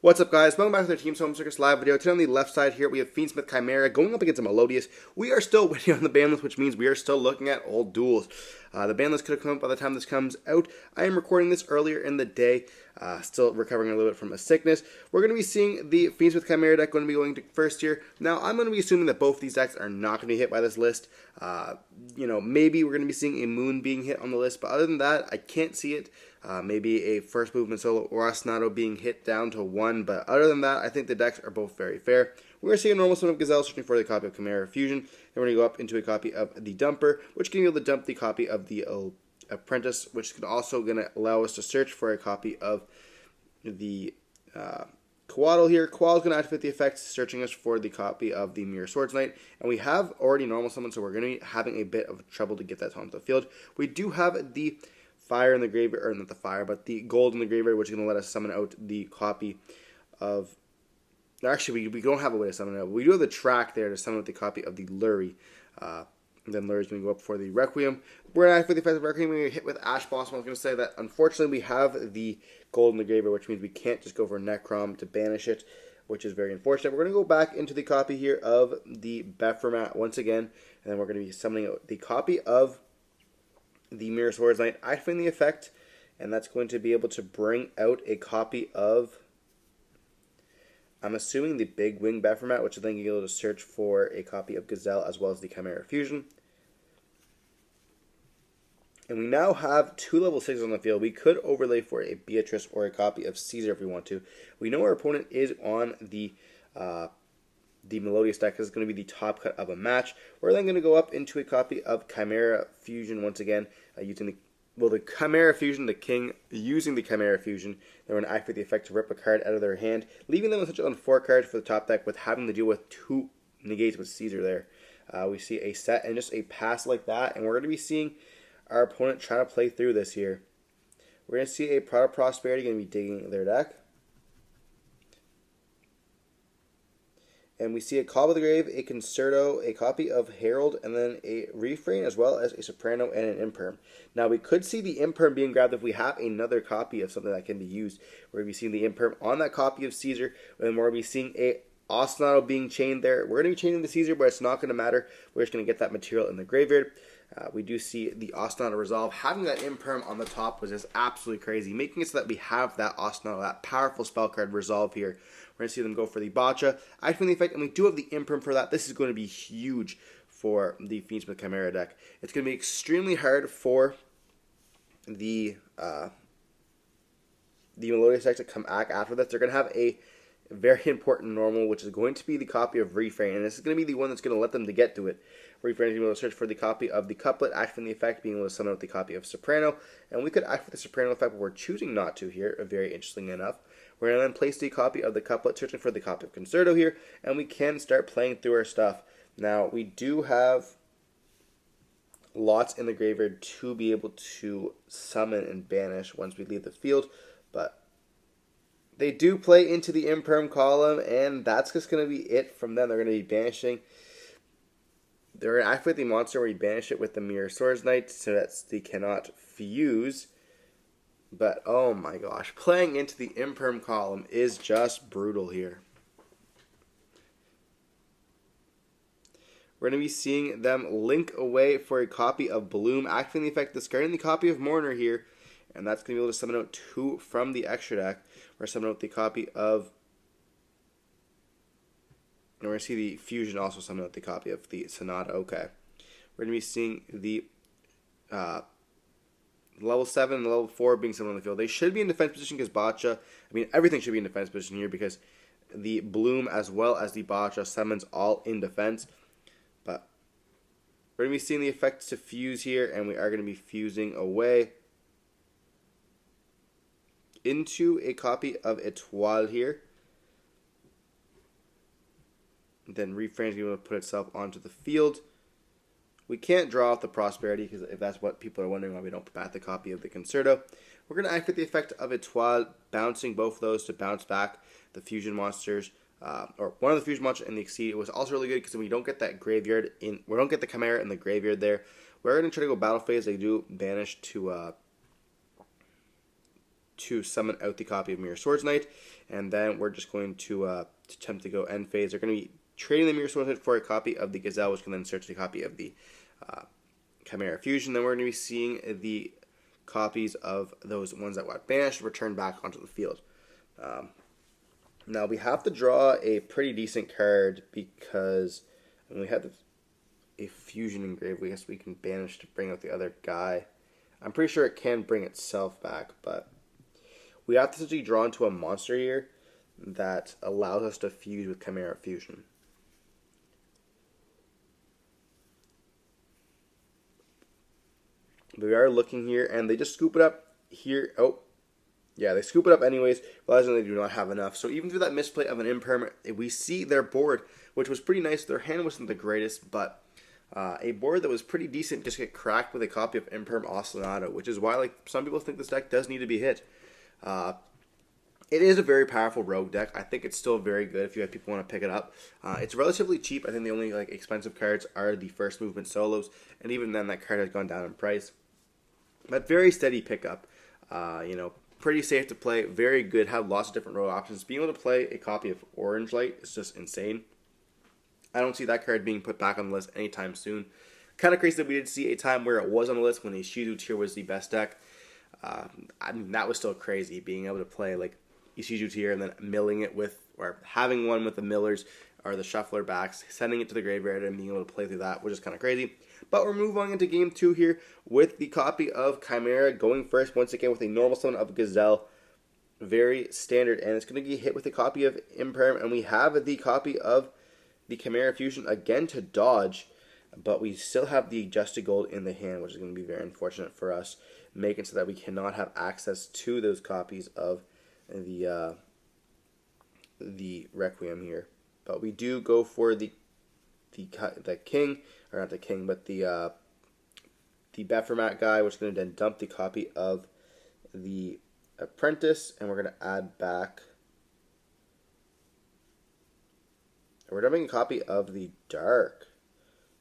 What's up, guys? Welcome back to the Team Solemn Circus live video. Today on the left side here, we have Fiendsmith Chimera going up against a Melodious. We are still waiting on the ban list, which means we are still looking at old duels. The ban list could have come out by the time this comes out. I am recording this earlier in the day, still recovering a little bit from a sickness. We're going to be seeing the Fiendsmith Chimera deck going to be going to first here. Now, I'm going to be assuming that both these decks are not going to be hit by this list. Maybe we're going to be seeing a Moon being hit on the list, but other than that, I can't see it. Maybe a first movement solo or Ostinato being hit down to 1, but other than that, I think the decks are both very fair. We're going to see a normal summon of Gazelle searching for the copy of Chimera Fusion. Then we're going to go up into a copy of the Dumper, which can be able to dump the copy of the Apprentice, which is also going to allow us to search for a copy of the Coatl here. Coatl is going to activate the effect, searching us for the copy of the Mirror Swords Knight, and we have already normal summon, so we're going to be having a bit of trouble to get that onto the field. We do have the fire in the graveyard, or not the fire, but the gold in the graveyard, which is going to let us summon out the copy of... Actually, we don't have a way to summon it out. We do have the track there to summon out the copy of the Lurie. Then Lurie is going to go up for the Requiem. We're going to activate the effect of Requiem. We're going to hit with Ash Blossom. I was going to say that, unfortunately, we have the gold in the graveyard, which means we can't just go for Necrom to banish it, which is very unfortunate. We're going to go back into the copy here of the Bephromat once again, and then we're going to be summoning out the copy of the Mirror Swords Knight, activating the effect, and that's going to be able to bring out a copy of, I'm assuming, the Big Wing Bephromat, which is then going to be able to search for a copy of Gazelle as well as the Chimera Fusion. And we now have 2 level 6s on the field. We could overlay for a Beatrice or a copy of Caesar if we want to. We know our opponent is on the Melodious deck is going to be the top cut of a match. We're then going to go up into a copy of Chimera Fusion once again, using the Chimera Fusion, the king, using the Chimera Fusion. They're going to activate the effect to rip a card out of their hand, leaving them essentially on 4 cards for the top deck with having to deal with 2 negates with Caesar there. We see a set and just a pass like that, and we're going to be seeing our opponent try to play through this here. We're going to see a Prod of Prosperity going to be digging their deck. And we see a Call of the Grave, a Concerto, a copy of Herald, and then a Refrain, as well as a Soprano and an Imperm. Now, we could see the Imperm being grabbed if we have another copy of something that can be used. We're going to be seeing the Imperm on that copy of Caesar, and we're going to be seeing a Ostinato being chained there. We're going to be chaining the Caesar, but it's not going to matter. We're just going to get that material in the graveyard. We do see the Ostinato resolve. Having that Imperm on the top was just absolutely crazy, making it so that we have that Ostinato, that powerful spell card resolve here. We're going to see them go for the Botcha, activating the effect, and we do have the Imperm for that. This is going to be huge for the Fiendsmith Chimera deck. It's going to be extremely hard for the Melodious deck to come back after this. They're going to have a very important normal, which is going to be the copy of Refrain, and this is going to be the one that's going to let them to get to it. Refrain is going to be able to search for the copy of the Couplet, activating the effect, being able to summon out the copy of Soprano, and we could activate the Soprano effect, but we're choosing not to here, very interestingly enough. We're going to then place the copy of the Couplet, searching for the copy of Concerto here, and we can start playing through our stuff. Now, we do have lots in the graveyard to be able to summon and banish once we leave the field, but they do play into the Imperm column, and that's just going to be it from them. They're going to be banishing. They're going to activate the monster where you banish it with the Mirror Swords Knight so that they cannot fuse. But, oh my gosh, playing into the Imperm column is just brutal here. We're going to be seeing them link away for a copy of Bloom, activating the effect, discarding the copy of Mourner here, and that's going to be able to summon out 2 from the extra deck. We're summon out the copy of... And we're going to see the Fusion also summon out the copy of the Sonata. Okay. We're going to be seeing the level 7 and level 4 being summoned on the field. They should be in defense position because Botcha... I mean, everything should be in defense position here because the Bloom as well as the Botcha summons all in defense. But we're going to be seeing the effects to fuse here, and we are going to be fusing away into a copy of Etoile here. Then Refrain is going to put itself onto the field. We can't draw off the Prosperity because if that's what people are wondering why we don't put back the copy of the Concerto. We're going to activate the effect of Etoile, bouncing both of those to bounce back the Fusion monsters, or one of the Fusion monsters in the Exceed. It was also really good because we don't get that graveyard in, we don't get the Chimera in the graveyard there. We're going to try to go battle phase. They do banish to to summon out the copy of Mirror Swords Knight, and then we're just going to attempt to go end phase. They're going to be trading the Mirror Swords Knight for a copy of the Gazelle, which can then search the copy of the Chimera Fusion. Then we're going to be seeing the copies of those ones that got banished return back onto the field. Now we have to draw a pretty decent card because when we have a fusion engraved, I guess we can banish to bring out the other guy. I'm pretty sure it can bring itself back, but we have to essentially draw into a monster here that allows us to fuse with Chimera Fusion. But we are looking here, and they just scoop it up here. Oh, yeah, they scoop it up anyways, realizing they do not have enough. So even through that misplay of an imperm, we see their board, which was pretty nice. Their hand wasn't the greatest, but a board that was pretty decent just get cracked with a copy of Imperm Ostinato, which is why some people think this deck does need to be hit. It is a very powerful rogue deck. I think it's still very good if you have people want to pick it up. It's relatively cheap. I think the only expensive cards are the first movement solos, and even then that card has gone down in price. But very steady pickup. Pretty safe to play, very good, have lots of different rogue options. Being able to play a copy of Orange Light is just insane. I don't see that card being put back on the list anytime soon. Kind of crazy that we did see a time where it was on the list when a Ishiju tier was the best deck. That was still crazy, being able to play Ishiju tier and then milling it with, or having one with the millers or the shuffler backs, sending it to the graveyard and being able to play through that, which is kind of crazy. But we're moving on into game 2 here with the copy of Chimera going first once again with a normal summon of Gazelle. Very standard, and it's going to get hit with a copy of Imperm, and we have the copy of the Chimera Fusion again to dodge, but we still have the Adjusted Gold in the hand, which is going to be very unfortunate for us, making so that we cannot have access to those copies of the Requiem here. But we do go for the king, or not the king, but the Bephomet guy, which is going to then dump the copy of the Apprentice, and we're going to add back. We're dumping a copy of the Dark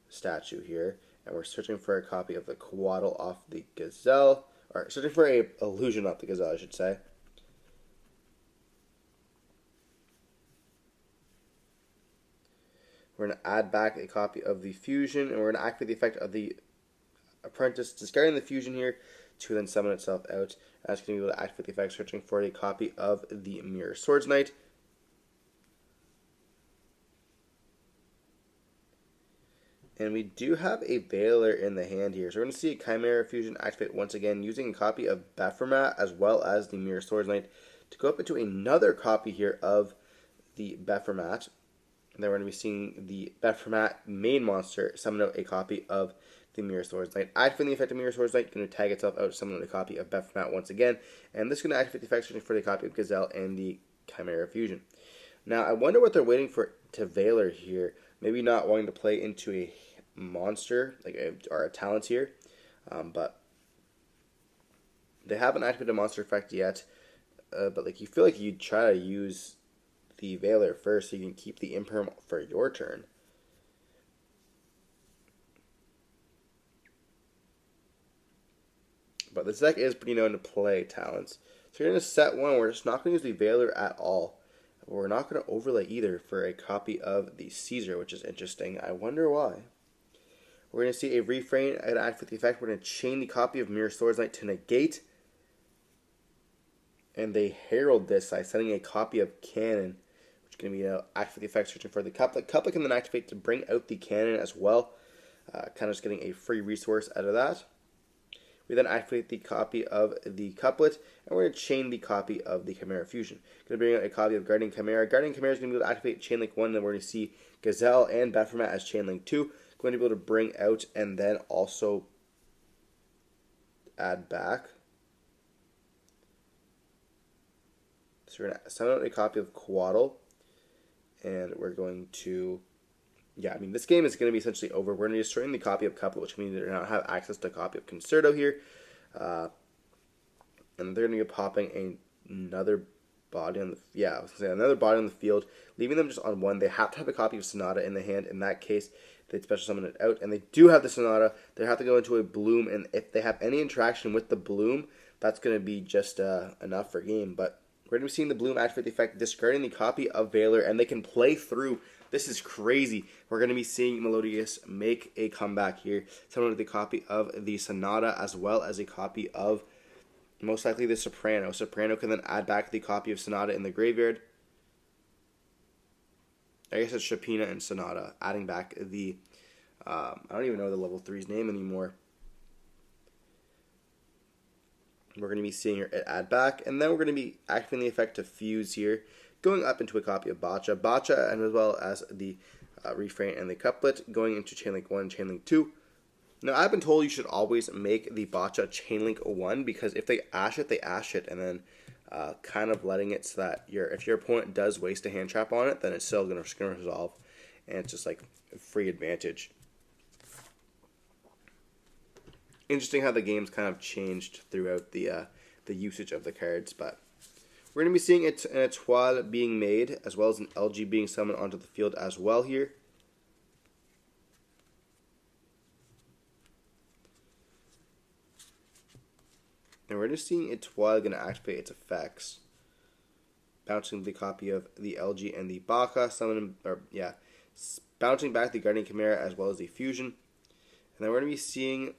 statue here, and we're searching for a copy of the Quaddle off the Gazelle, or searching for a illusion off the Gazelle, I should say. We're going to add back a copy of the Fusion, and we're going to activate the effect of the Apprentice, discarding the Fusion here to then summon itself out. That's going to be able to activate the effect, searching for a copy of the Mirror Swords Knight. And we do have a Veiler in the hand here. So we're going to see a Chimera Fusion activate once again, using a copy of Bephomet as well as the Mirror Swords Knight to go up into another copy here of the Bephomet. And then we're going to be seeing the Bephomet main monster summon out a copy of the Mirror Swords Knight. Activating the effect of Mirror Swords Knight, going to tag itself out, summon out a copy of Bephomet once again. And this is going to activate the effect searching for the copy of Gazelle and the Chimera Fusion. Now, I wonder what they're waiting for to Veiler here. Maybe not wanting to play into a monster, or a talent here. But they haven't activated a monster effect yet. But you feel like you'd try to use the Veiler first so you can keep the Imperm for your turn. But this deck is pretty known to play talents. So you're going to set one. We're just not going to use the Veiler at all. We're not going to overlay either for a copy of the Caesar, which is interesting. I wonder why. We're going to see a refrain and activate the effect. We're going to chain the copy of Mirror Swords Knight to negate. And they herald this by sending a copy of Cannon, which is going to be activate the effect, searching for the couplet. Couplet can then activate to bring out the Cannon as well. Kind of just getting a free resource out of that. We then activate the copy of the couplet, and we're going to chain the copy of the Chimera Fusion. Going to bring out a copy of Guardian Chimera. Guardian Chimera is going to be able to activate Chainlink 1, and then we're going to see Gazelle and Bephomet as Chainlink 2. Going to be able to bring out and then also add back. So we're going to summon out a copy of Quaddle, and we're going to... this game is going to be essentially over. We're going to be destroying the copy of Couplet, which means they're not have access to a copy of Concerto here. And they're going to be popping another body on the... I was going to say another body on the field, leaving them just on one. They have to have a copy of Sonata in the hand. In that case, they'd special summon it out. And they do have the Sonata. They have to go into a Bloom, and if they have any interaction with the Bloom, that's going to be just enough for game. But we're going to be seeing the Bloom activate the effect, discarding the copy of Valor, and they can play through. This is crazy. We're going to be seeing Melodious make a comeback here. Someone with a copy of the Sonata, as well as a copy of, most likely, the Soprano. Soprano can then add back the copy of Sonata in the graveyard. I guess it's Chapina and Sonata, adding back the, I don't even know the level 3's name anymore. We're going to be seeing her add back, and then we're going to be activating the effect to fuse here, going up into a copy of Bacha, and as well as the refrain and the couplet, going into Chainlink 1, Chainlink 2. Now, I've been told you should always make the Bacha Chainlink 1, because if they ash it, and then kind of letting it so that if your opponent does waste a hand trap on it, then it's still going to resolve, and it's just like a free advantage. Interesting how the game's kind of changed throughout the usage of the cards, but we're going to be seeing an Etoile being made, as well as an LG being summoned onto the field as well here. And we're just seeing Etoile going to activate its effects, bouncing the copy of the LG and the Baka, bouncing back the Guardian Chimera as well as the Fusion. And then we're going to be seeing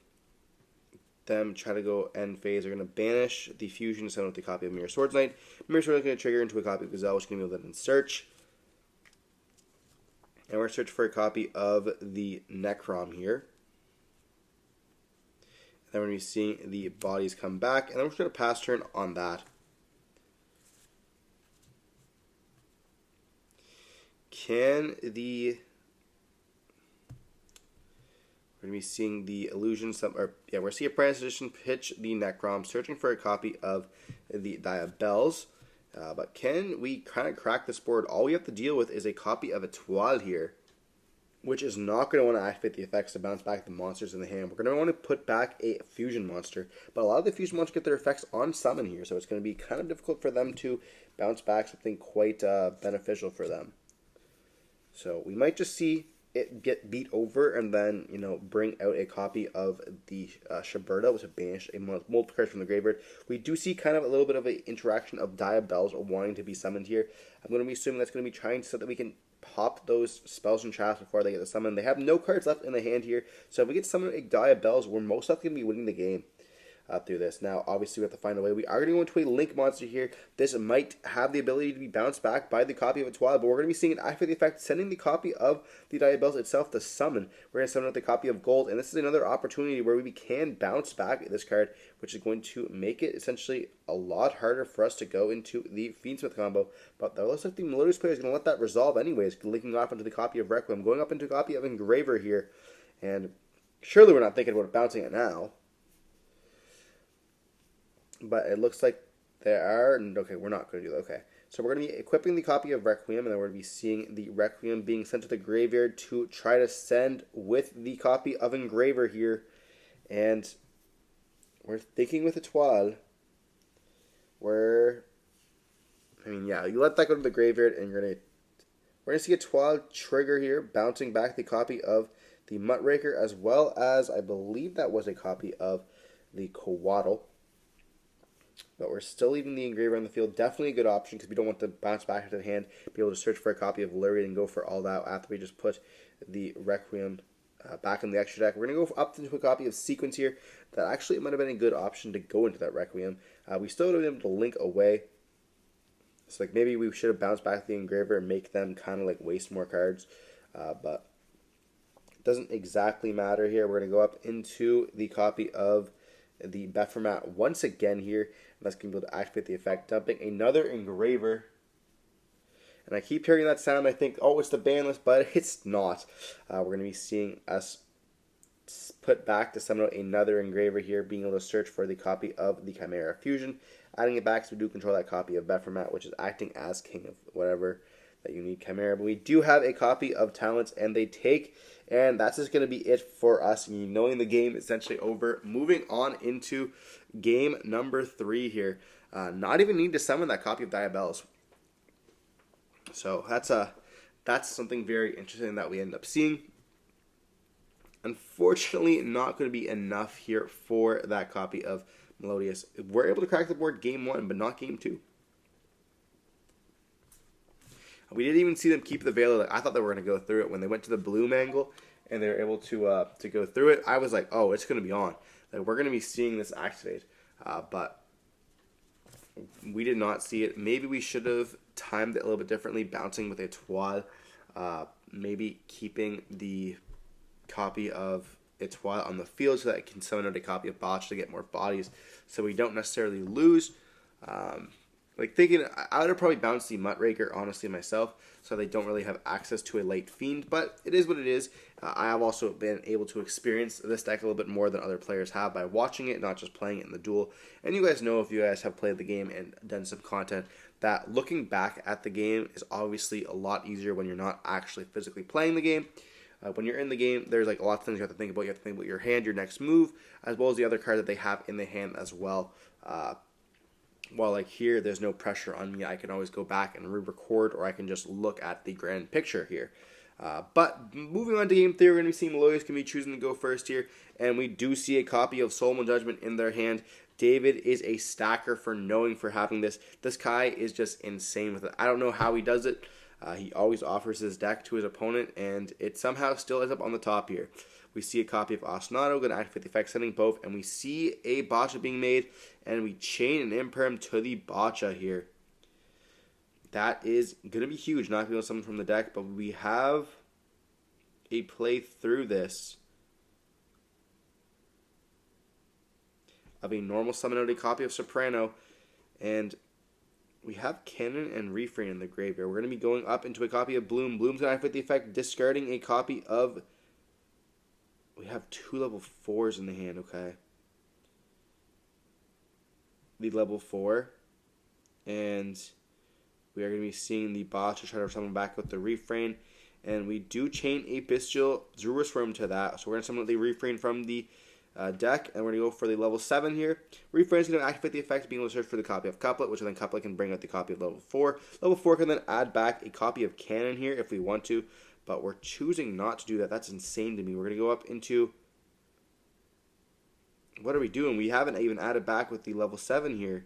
them try to go end phase. They're going to banish the Fusion to send with the copy of Mirror Swords Knight. Mirror Swords Knight is going to trigger into a copy of Gazelle, which is going to be able to then search. And we're going to search for a copy of the Necrom here. And then we're going to be seeing the bodies come back, and then we're just going to pass turn on that. We're going to be seeing the illusion. We're seeing a Apprentice Edition pitch the Necrom, searching for a copy of the Diabels. But can we kind of crack this board? All we have to deal with is a copy of Etoile here, which is not going to want to activate the effects to bounce back the monsters in the hand. We're going to want to put back a Fusion monster, but a lot of the Fusion monsters get their effects on summon here, so it's going to be kind of difficult for them to bounce back something quite beneficial for them. So we might just see it get beat over and then, bring out a copy of the Shiberta, which is banish a multiple cards from the graveyard. We do see kind of a little bit of an interaction of Diabels wanting to be summoned here. I'm going to be assuming that's going to be trying so that we can pop those spells and traps before they get to summon. They have no cards left in the hand here, so if we get to summon a Diabels, we're most likely going to be winning the game through this. Now, obviously, we have to find a way. We are going to go into a Link monster here. This might have the ability to be bounced back by the copy of Etoile, but we're going to be seeing it activate the effect, sending the copy of the Diabels itself to summon. We're going to summon with the copy of Gold, and this is another opportunity where we can bounce back this card, which is going to make it essentially a lot harder for us to go into the Fiendsmith combo. But it looks like the Melodious player is going to let that resolve anyways, linking off into the copy of Requiem, going up into a copy of Engraver here, and surely we're not thinking about bouncing it now. But it looks like there are. Okay, we're not going to do that. Okay. So we're going to be equipping the copy of Requiem, and then we're going to be seeing the Requiem being sent to the graveyard to try to send with the copy of Engraver here. And we're thinking with Etoile. You let that go to the graveyard, and we're going to see Etoile trigger here, bouncing back the copy of the Muckraker, as well as, I believe that was a copy of the Coatl. But we're still leaving the Engraver on the field. Definitely a good option because we don't want to bounce back into the hand, be able to search for a copy of Lyrian and go for all that after we just put the Requiem back in the extra deck. We're going to go up into a copy of Sequence here. That actually might have been a good option to go into that Requiem. We still would have been able to link away. So maybe we should have bounced back the Engraver and make them kind of waste more cards. But it doesn't exactly matter here. We're going to go up into the copy of the Bephomet once again here, and that's going to be able to activate the effect, dumping another Engraver. And I keep hearing that sound, I think, oh, it's the ban list, but it's not. We're going to be seeing us put back to summon out another Engraver here, being able to search for the copy of the Chimera Fusion, adding it back so we do control that copy of Bephomet, which is acting as king of whatever that you need Chimera. But we do have a copy of Talents, and they take, and that's just going to be it for us, knowing the game essentially over. Moving on into game number 3 here. Not even need to summon that copy of Diabels. So that's something very interesting that we end up seeing. Unfortunately, not going to be enough here for that copy of Melodious. We're able to crack the board game 1, but not game 2. We didn't even see them keep the Veiler. I thought they were going to go through it when they went to the Bloom angle, and they were able to go through it. I was like, oh, it's going to be on. Like, we're going to be seeing this activate, but we did not see it. Maybe we should have timed it a little bit differently, bouncing with Etoile, maybe keeping the copy of Etoile on the field so that it can summon out a copy of Botch to get more bodies, so we don't necessarily lose. Like thinking, I would have probably bounced the Muckraker, honestly, myself, so they don't really have access to a late Fiend, but it is what it is. I have also been able to experience this deck a little bit more than other players have by watching it, not just playing it in the duel. And you guys know, if you guys have played the game and done some content, that looking back at the game is obviously a lot easier when you're not actually physically playing the game. When you're in the game, there's like a lot of things you have to think about. You have to think about your hand, your next move, as well as the other card that they have in the hand as well. While like here, there's no pressure on me. I can always go back and re-record, or I can just look at the grand picture here. But moving on to game 3, we're going to be seeing Melodious can be choosing to go first here. And we do see a copy of Solemn Judgment in their hand. David is a stacker for having this. This guy is just insane with it. I don't know how he does it. He always offers his deck to his opponent, and it somehow still ends up on the top here. We see a copy of Ostinato, going to activate the effect, sending both, and we see a Botcha being made, and we chain an Imperm to the Botcha here. That is going to be huge, not being able to summon from the deck, but we have a play through this of a normal summon out a copy of Soprano, and we have Cannon and Refrain in the graveyard. We're going to be going up into a copy of Bloom. Bloom's going to activate the effect, discarding a copy of... We have 2 level 4s in the hand, okay. The level 4. And we are going to be seeing the Botcha try to summon back with the Refrain. And we do chain a Bestial Druisworm to that. So we're going to summon the Refrain from the deck. And we're going to go for the level 7 here. Refrain is going to activate the effect, being able to search for the copy of Couplet, which then Couplet can bring out the copy of level 4. Level 4 can then add back a copy of Cannon here if we want to. But we're choosing not to do that. That's insane to me. We're going to go up into... What are we doing? We haven't even added back with the level 7 here.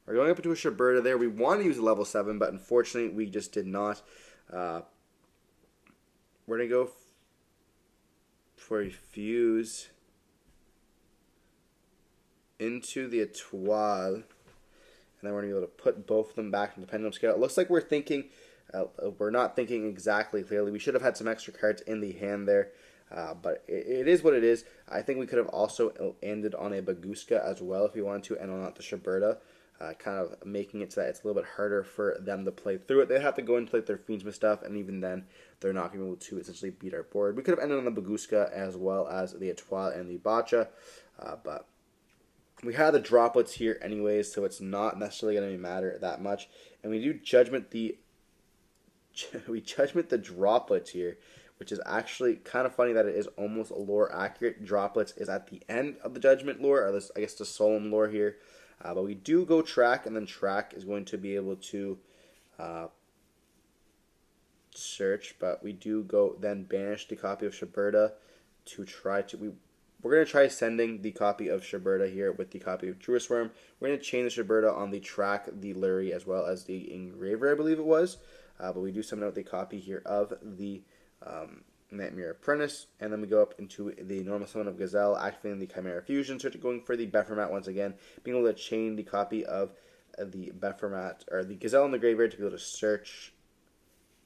We're going up into a Shiberta there. We want to use a level 7, but unfortunately we just did not. We're going to go for a Fuse into the Etoile. And then we're going to be able to put both of them back in the Pendulum Scale. It looks like we're thinking, we're not thinking exactly clearly. We should have had some extra cards in the hand there. But it is what it is. I think we could have also ended on a Baguska as well if we wanted to, and on not the Shiberta, kind of making it so that it's a little bit harder for them to play through it. They have to go and play their Fiendsmith stuff, and even then, they're not going to be able to essentially beat our board. We could have ended on the Baguska as well as the Etoile and the Botcha, but we had the Droplets here anyways, so it's not necessarily going to matter that much. And we do Judgment the Droplets here, which is actually kind of funny that it is almost lore accurate. Droplets is at the end of the Judgment lore, or this, I guess, the Solemn lore here. But we do go Track, and then Track is going to be able to search. But we do go then banish the copy of Shiberta to try to... We're going to try sending the copy of Shiberta here with the copy of Druisworm. We're going to chain the Shiberta on the Track, the Lurie, as well as the Engraver, I believe it was. But we do summon out the copy here of the... Nightmare Apprentice, and then we go up into the normal summon of Gazelle, activating the Chimera Fusion, so going for the Bephomet once again, being able to chain the copy of the Bephomet, or the Gazelle in the graveyard to be able to search,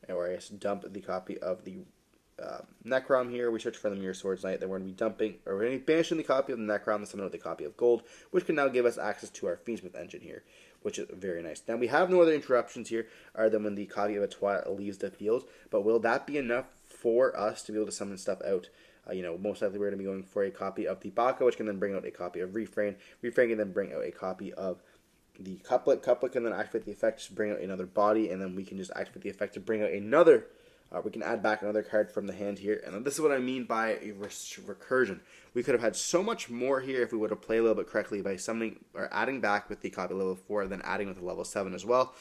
or I guess dump the copy of the Necrom here. We search for the Mirror Swords Knight, then we're going to be dumping, or we're going to be banishing the copy of the Necrom, and summon out the copy of Gold, which can now give us access to our Fiendsmith engine here, which is very nice. Now we have no other interruptions here, other than when the copy of Etoile leaves the field, but will that be enough for us to be able to summon stuff out? Most likely we're going to be going for a copy of the Baka, which can then bring out a copy of Refrain. Refrain can then bring out a copy of the Couplet. Couplet can then activate the effect to bring out another body, and then we can just activate the effect to bring out another. We can add back another card from the hand here, and this is what I mean by a recursion. We could have had so much more here if we would have played a little bit correctly by summoning or adding back with the copy level 4, and then adding with the level 7 as well.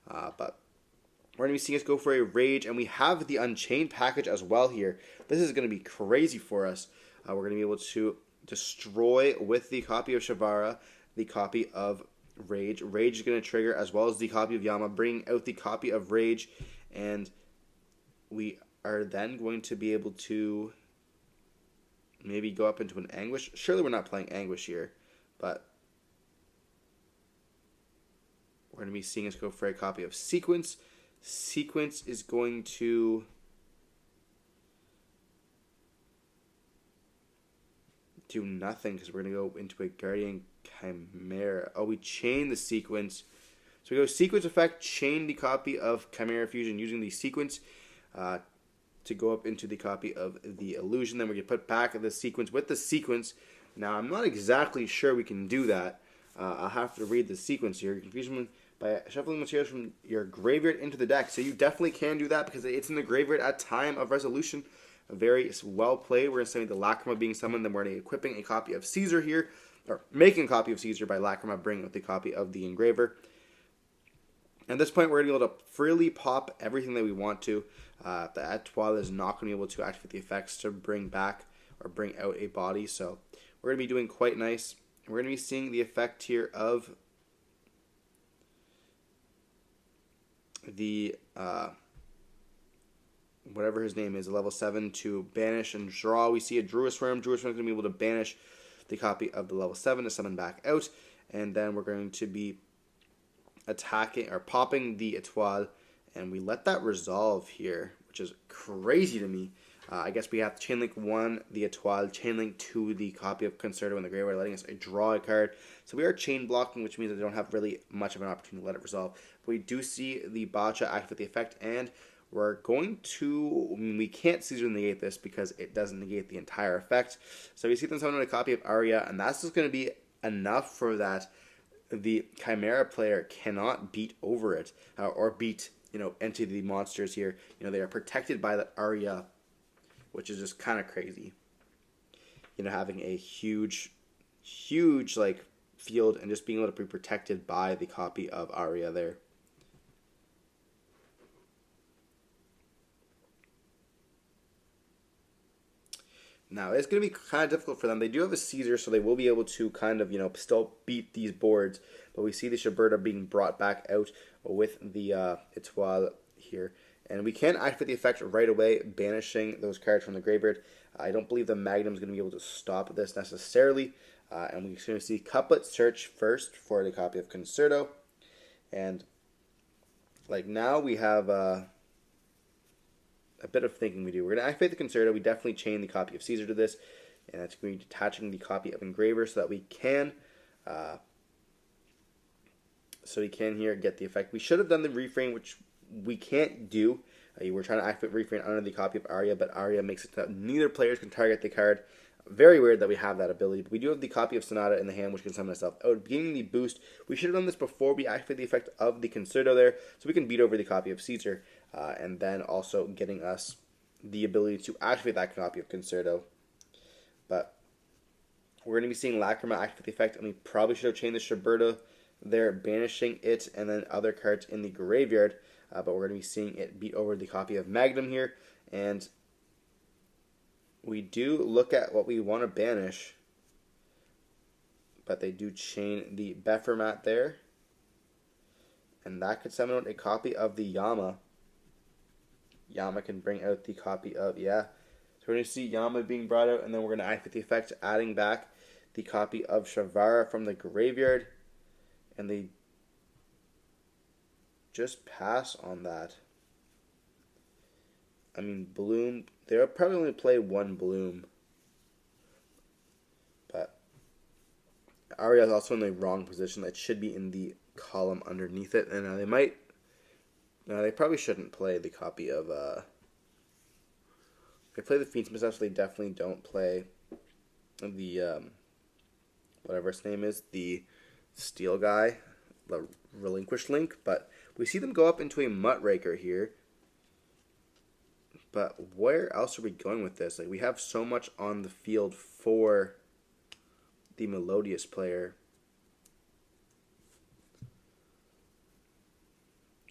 But we're going to be seeing us go for a Rage, and we have the Unchained package as well here. This is going to be crazy for us. We're going to be able to destroy with the copy of Shavara, the copy of Rage. Rage is going to trigger as well as the copy of Yama, bringing out the copy of Rage, and we are then going to be able to maybe go up into an Anguish. Surely we're not playing Anguish here, but we're going to be seeing us go for a copy of Sequence. Sequence is going to do nothing because we're going to go into a Guardian Chimera. Oh, we chain the Sequence. So we go Sequence effect, chain the copy of Chimera Fusion using the Sequence to go up into the copy of the Illusion. Then we're going to put back the Sequence with the Sequence. Now, I'm not exactly sure we can do that. I'll have to read the Sequence here. Confusion by shuffling materials from your graveyard into the deck. So you definitely can do that because it's in the graveyard at time of resolution. Very well played. We're going to say the Lacrima being summoned. Then we're going to be equipping a copy of Caesar here, or making a copy of Caesar by Lacrima, bringing with the copy of the Engraver. At this point, we're going to be able to freely pop everything that we want to. The Etoile is not going to be able to activate the effects to bring back or bring out a body. So we're going to be doing quite nice. We're going to be seeing the effect here of the whatever his name is, level 7 to banish and draw. We see a Druid Worm. Druid Worm is going to be able to banish the copy of the level 7 to summon back out. And then we're going to be attacking or popping the Etoile, and we let that resolve here, which is crazy to me. I guess we have to chainlink 1, the Etoile, chainlink 2, the copy of Concerto in the graveyard, letting us draw a card. So we are chain blocking, which means that they don't have really much of an opportunity to let it resolve. But we do see the Bacha activate the effect, and we're going to, we can't Caesar negate this because it doesn't negate the entire effect. So we see them summon a copy of Arya, and that's just going to be enough for that. The Chimera player cannot beat over it or beat, into the monsters here. They are protected by the Arya, which is just kind of crazy. Having a huge like field and just being able to be protected by the copy of Arya there. Now, it's going to be kind of difficult for them. They do have a Caesar, so they will be able to kind of, still beat these boards. But we see the Shaberta being brought back out with the Etoile here. And we can activate the effect right away, banishing those cards from the graveyard. I don't believe the Magnum is going to be able to stop this necessarily. And we're going to see Couplet search first for the copy of Concerto. And, now we have a bit of thinking we do. We're going to activate the Concerto. We definitely chain the copy of Caesar to this. And that's going to be detaching the copy of Engraver so that we can... here get the effect. We should have done the refrain, which we can't do. We're trying to activate refrain under the copy of Arya, but Arya makes it that neither players can target the card. Very weird that we have that ability. But we do have the copy of Sonata in the hand, which can summon itself out. Beginning the boost, we should have done this before we activate the effect of the Concerto there, so we can beat over the copy of Caesar, and then also getting us the ability to activate that copy of Concerto. But we're going to be seeing Lacrima activate the effect, and we probably should have chained the Shaberta there, banishing it, and then other cards in the graveyard. But we're going to be seeing it beat over the copy of Magnum here. And we do look at what we want to banish. But they do chain the Bephermat there. And that could summon out a copy of the Yama. Yama can bring out the copy of, So we're going to see Yama being brought out. And then we're going to activate the effect, adding back the copy of Shavara from the graveyard. And they just pass on that. I mean, Bloom, they'll probably only play one Bloom. But Arya is also in the wrong position. That should be in the column underneath it. And they probably shouldn't play the copy of, they play the Fiends Myself, so they definitely don't play the, whatever its name is, the Steel guy, the Relinquished Link. But we see them go up into a Muckraker here. But where else are we going with this? We have so much on the field for the Melodious player.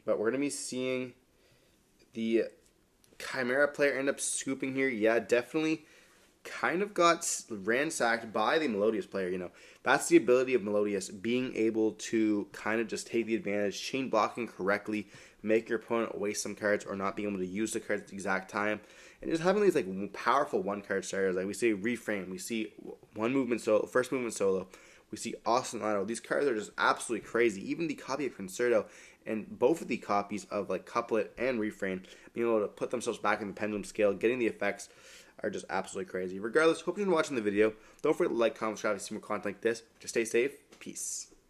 But we're going to be seeing the Chimera player end up scooping here. Yeah, definitely kind of got ransacked by the Melodious player. That's the ability of Melodious, being able to kind of just take the advantage, chain blocking correctly, make your opponent waste some cards or not being able to use the cards at the exact time, and just having these like powerful one-card starters. Like we see Reframe, we see first movement solo, we see Awesome Auto. These cards are just absolutely crazy. Even the copy of Concerto and both of the copies of like Couplet and Reframe, being able to put themselves back in the pendulum scale, getting the effects, are just absolutely crazy. Regardless, hope you're watching the video. Don't forget to like, comment, subscribe if you see more content like this. Just stay safe. Peace.